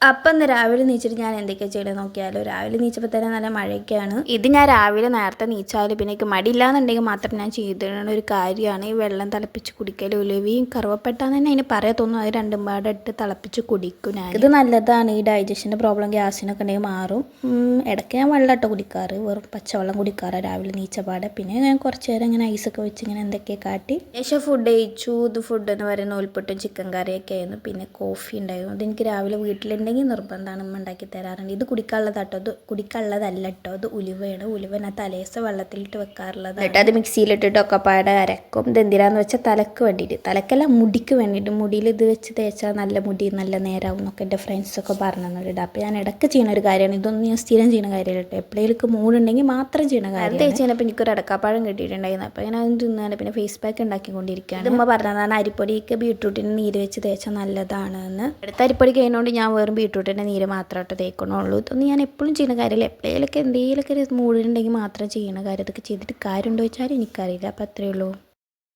അപ്പം ഇന്ന് രാവിലെ നീച്ചിട്ട് ഞാൻ എന്തൊക്കെയാണ് ചെയ്യണമെന്ന് നോക്കിയാലോ. രാവിലെ നീച്ചപ്പോൾ തന്നെ നല്ല മഴയൊക്കെയാണ്. ഇത് ഞാൻ രാവിലെ നേരത്തെ നീച്ചാലും പിന്നെ എനിക്ക് മടിയില്ലാന്നുണ്ടെങ്കിൽ മാത്രം ഞാൻ ചെയ്തിടുന്ന ഒരു കാര്യമാണ് ഈ വെള്ളം തിളപ്പിച്ച് കുടിക്കൽ. ഉലുവയും കറുവപ്പട്ടാന്ന് തന്നെ അതിന് പറയാൻ തോന്നുന്നു. അത് രണ്ടും പാടെ ഇട്ട് തിളപ്പിച്ച് കുടിക്കും ഞാൻ. ഇത് നല്ലതാണ്. ഈ ഡൈജഷൻ്റെ പ്രോബ്ലം ഗ്യാസിനൊക്കെ ഉണ്ടെങ്കിൽ മാറും. ഇടയ്ക്ക് ഞാൻ വെള്ളം ഇട്ട് കുടിക്കാറ്, വെറും പച്ചവെള്ളം കുടിക്കാറ് രാവിലെ നീച്ചപാടെ. പിന്നെ ഞാൻ കുറച്ച് നേരം ഇങ്ങനെ ഐസൊക്കെ വെച്ച് ഇങ്ങനെ എന്തൊക്കെ കാട്ടി ശേഷം ഫുഡ് കഴിച്ചു. ഇത് ഫുഡ് എന്ന് പറയുന്ന നൂൽപുട്ടും ചിക്കൻ കറിയൊക്കെ ആയിരുന്നു. പിന്നെ കോഫി ഉണ്ടായിരുന്നു. അതെനിക്ക് രാവിലെ വീട്ടിലുണ്ടെങ്കിൽ നിർബന്ധമാണ്, ഉമ്മ ഉണ്ടാക്കി തരാറുണ്ട്. ഇത് കുടിക്കാനുള്ളതാട്ടോ, ഇത് കുടിക്കാനുള്ളതല്ല കേട്ടോ. അത് ഉലുവയാണ്. ഉലുവ ഞാൻ തലേദിവസം വെള്ളത്തിലിട്ട് വെക്കാറുള്ളത്. എന്നിട്ട് അത് മിക്സിയിലിട്ടിട്ട് ഒക്കെ പാടെ അരക്കും. ഇത് എന്തിനാന്ന് വെച്ചാൽ തലക്ക് വേണ്ടിയിട്ട്, തലക്കല്ല മുടിക്ക് വേണ്ടിയിട്ട്. മുടിയിൽ ഇത് വെച്ച് തേച്ചാൽ നല്ല മുടി നല്ല നേരാവും എന്നൊക്കെ എൻ്റെ ഫ്രണ്ട്സൊക്കെ പറഞ്ഞു തന്നിട്ടുണ്ട്. അപ്പോൾ ഞാൻ ഇടയ്ക്ക് ചെയ്യുന്ന ഒരു കാര്യമാണ്. ഇതൊന്നും ഞാൻ സ്ഥിരം ചെയ്യുന്ന കാര്യമല്ല കേട്ടോ. എപ്പോഴേലും മൂടുണ്ടെങ്കിൽ മാത്രം ചെയ്യുന്ന കാര്യം. തേച്ച് കഴിഞ്ഞപ്പോൾ എനിക്കൊരു അടക്കാപ്പഴം കിട്ടിയിട്ടുണ്ടായിരുന്നു. അപ്പോൾ ഞാൻ അത് തിന്നാണ്. പിന്നെ ഫേസ് പാക്ക് ഉണ്ടാക്കിക്കൊണ്ടിരിക്കുകയാണ്. ഉമ്മ പറഞ്ഞതാണ് അരിപ്പൊടിക്ക് ബീട്രൂട്ടിന് നീര് വെച്ച് തേച്ചാൽ നല്ലതാണ് എന്ന്. അടുത്ത അരിപ്പൊടി കഴിഞ്ഞുകൊണ്ട് ഞാൻ വെറും ബീട്രൂട്ടിൻ്റെ നീര് മാത്രമായിട്ട് തേക്കണുള്ളൂ. ഇതൊന്നും ഞാൻ എപ്പോഴും ചെയ്യുന്ന കാര്യമില്ല. എപ്പോഴേലൊക്കെ എന്തെങ്കിലുമൊക്കെ ഒരു മൂടുണ്ടെങ്കിൽ മാത്രം ചെയ്യുന്ന കാര്യം. ഇതൊക്കെ ചെയ്തിട്ട് കാര്യമുണ്ടോ വെച്ചാൽ എനിക്കറിയില്ല. അപ്പോൾ അത്രയേ ഉള്ളൂ.